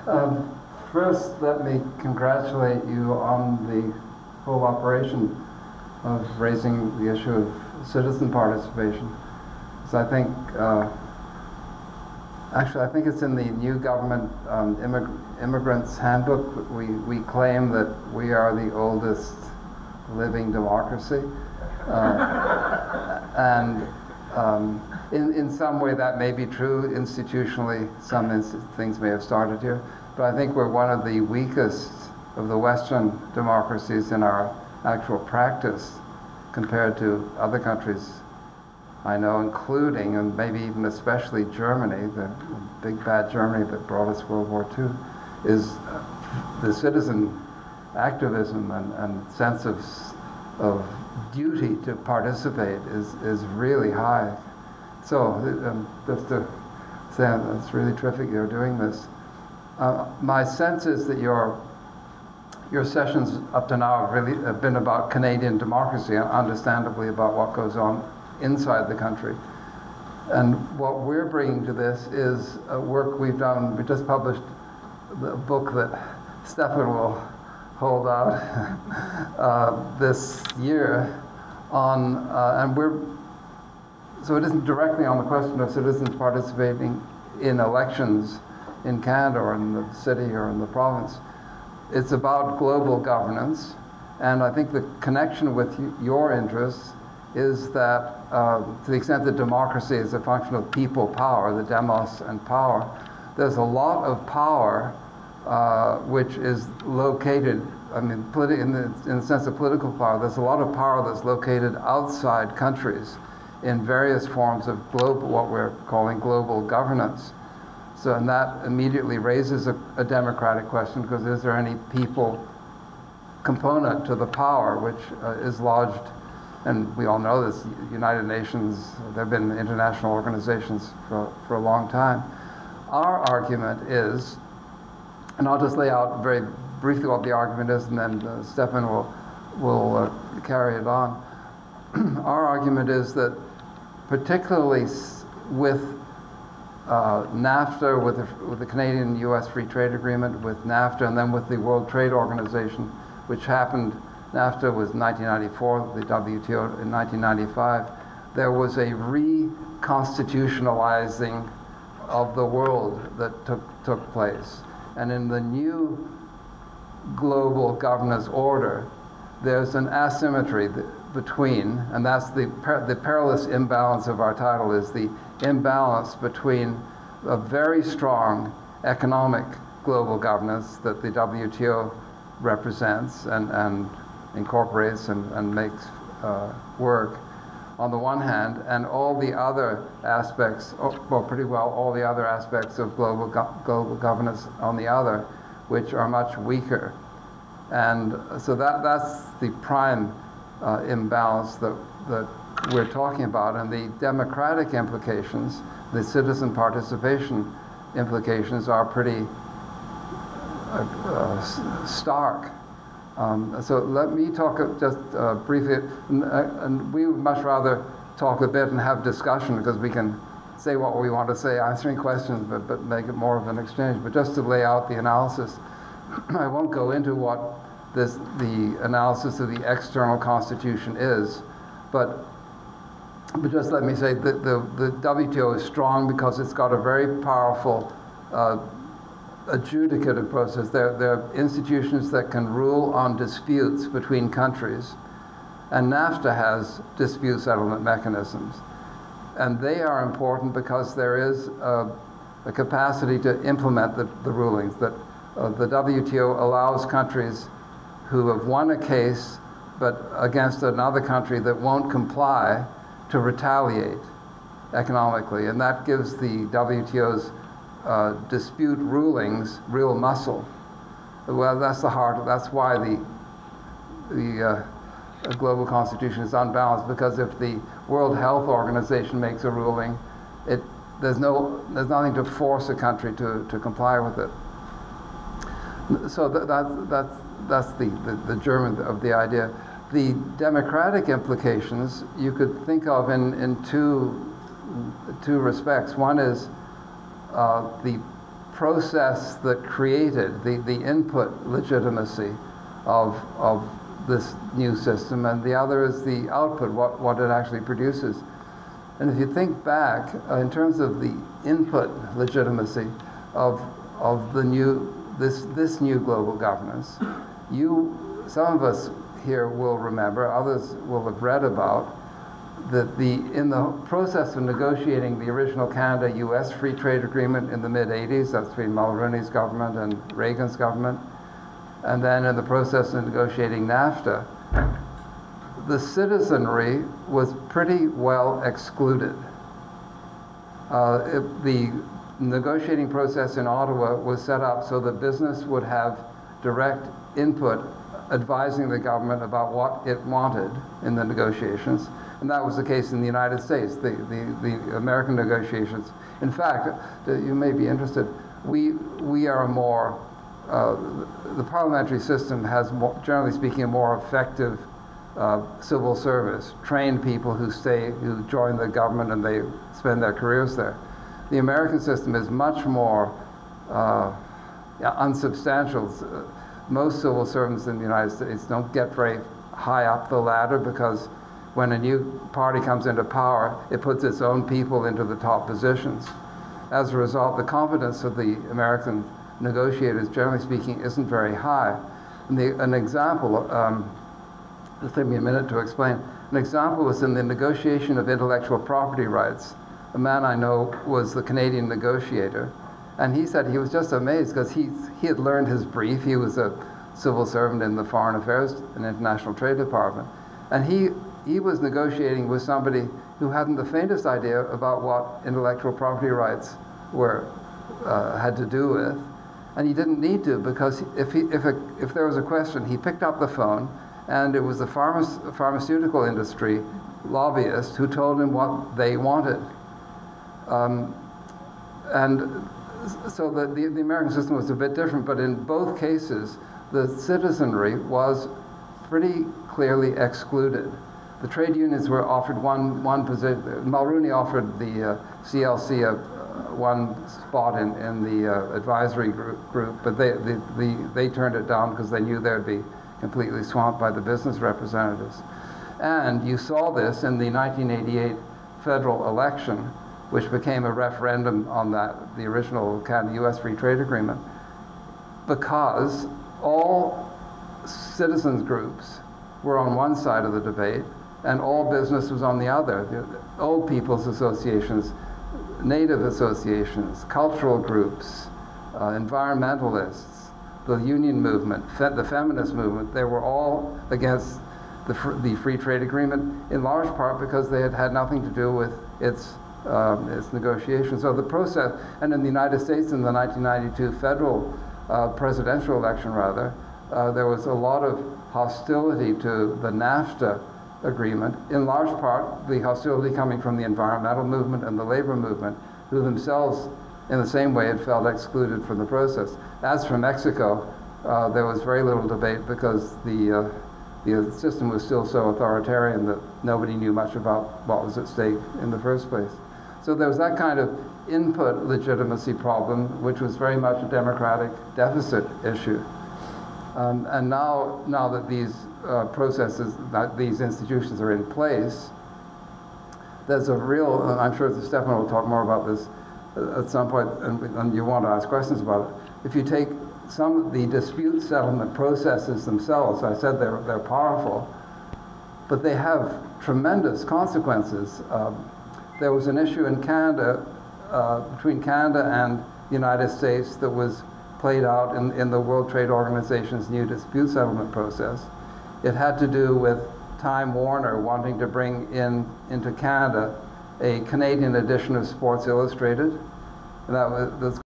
First, let me congratulate you on the whole operation of raising the issue of citizen participation. So I think, actually, I think it's in the new government immigrants handbook. We claim that we are the oldest living democracy, and in some way that may be true institutionally. Some things may have started here, but I think we're one of the weakest of the Western democracies in our actual practice compared to other countries I know, including and maybe even especially Germany, the big bad Germany that brought us World War II, is the citizen activism and sense of duty to participate is really high. So just to say, it's really terrific you're doing this. My sense is that your sessions up to now have been about Canadian democracy, understandably about what goes on inside the country. And what we're bringing to this is work we've done. We just published the book that Stepan will hold out this year on, so it isn't directly on the question of citizens participating in elections in Canada or in the city or in the province. It's about global governance, and I think the connection with your interests is that to the extent that democracy is a function of people power, the demos and power, there's a lot of power which is located, I mean, in the sense of political power, there's a lot of power that's located outside countries in various forms of global, what we're calling global governance. So, and that immediately raises a democratic question, because is there any people component to the power which is lodged? And we all know this, United Nations, there have been international organizations for a long time. Our argument is, and I'll just lay out very briefly what the argument is, and then Stepan will carry it on. Our argument is that particularly with NAFTA, with the Canadian-US Free Trade Agreement, with NAFTA, and then with the World Trade Organization, which happened, NAFTA was 1994, the WTO in 1995, there was a reconstitutionalizing of the world that took place. And in the new global governance order, there's an asymmetry between, and that's the perilous imbalance of our title, is the imbalance between a very strong economic global governance that the WTO represents and incorporates and makes work on the one hand, and all the other aspects, well, pretty well all the other aspects of global governance on the other, which are much weaker. And so that's the prime imbalance that we're talking about. And the democratic implications, the citizen participation implications, are pretty stark. So let me talk just briefly, and we would much rather talk a bit and have discussion, because we can say what we want to say, answering questions, but make it more of an exchange. But just to lay out the analysis, I won't go into what the analysis of the external constitution is, but just let me say that the WTO is strong because it's got a very powerful adjudicative process. There are institutions that can rule on disputes between countries, and NAFTA has dispute settlement mechanisms. And they are important because there is a capacity to implement the rulings. That the WTO allows countries who have won a case but against another country that won't comply to retaliate economically, and that gives the WTO's dispute rulings real muscle. Well, that's the heart. That's why the global constitution is unbalanced, because if the World Health Organization makes a ruling, there's nothing to force a country to comply with it. So that's the germ of the idea. The democratic implications you could think of in two respects. One is the process that created the input legitimacy of this new system, and the other is the output, what it actually produces. And if you think back in terms of the input legitimacy of the this new global governance, some of us here will remember, others will have read about, that in the process of negotiating the original Canada-US Free Trade Agreement in the mid-'80s, that's between Mulroney's government and Reagan's government, and then in the process of negotiating NAFTA, the citizenry was pretty well excluded. The negotiating process in Ottawa was set up so that business would have direct input advising the government about what it wanted in the negotiations. And that was the case in the United States, the American negotiations. In fact, you may be interested, we are more, the parliamentary system has, generally speaking, a more effective civil service, trained people who join the government and they spend their careers there. The American system is much more unsubstantial. Most civil servants in the United States don't get very high up the ladder because when a new party comes into power, it puts its own people into the top positions. As a result, the confidence of the American negotiators, generally speaking, isn't very high. And an example, it'll take me a minute to explain. An example was in the negotiation of intellectual property rights. A man I know was the Canadian negotiator, and he said he was just amazed because he had learned his brief. He was a civil servant in the Foreign Affairs and International Trade Department, and he was negotiating with somebody who hadn't the faintest idea about what intellectual property rights had to do with, and he didn't need to, because if there was a question, he picked up the phone, and it was the pharmaceutical industry lobbyist who told him what they wanted. And so the American system was a bit different, but in both cases, the citizenry was pretty clearly excluded. The trade unions were offered one position. Mulroney offered the CLC one spot in the advisory group, but they turned it down because they knew they'd be completely swamped by the business representatives. And you saw this in the 1988 federal election, which became a referendum on the original Canada-US Free Trade Agreement, because all citizens groups were on one side of the debate and all business was on the other. The old people's associations, native associations, cultural groups, environmentalists, the union movement, the feminist movement, they were all against the Free Trade Agreement, in large part because they had nothing to do with its negotiations. So the process, and in the United States in the 1992 federal presidential election, rather, there was a lot of hostility to the NAFTA agreement, in large part the hostility coming from the environmental movement and the labor movement, who themselves, in the same way, had felt excluded from the process. As for Mexico, there was very little debate because the system was still so authoritarian that nobody knew much about what was at stake in the first place. So there was that kind of input legitimacy problem, which was very much a democratic deficit issue. And now that these processes, that these institutions are in place, there's a real, and I'm sure Stepan will talk more about this at some point, and you want to ask questions about it. If you take some of the dispute settlement processes themselves, I said they're powerful, but they have tremendous consequences. There was an issue in Canada, between Canada and the United States, that was played out in the World Trade Organization's new dispute settlement process. It had to do with Time Warner wanting to bring into Canada a Canadian edition of Sports Illustrated. And that was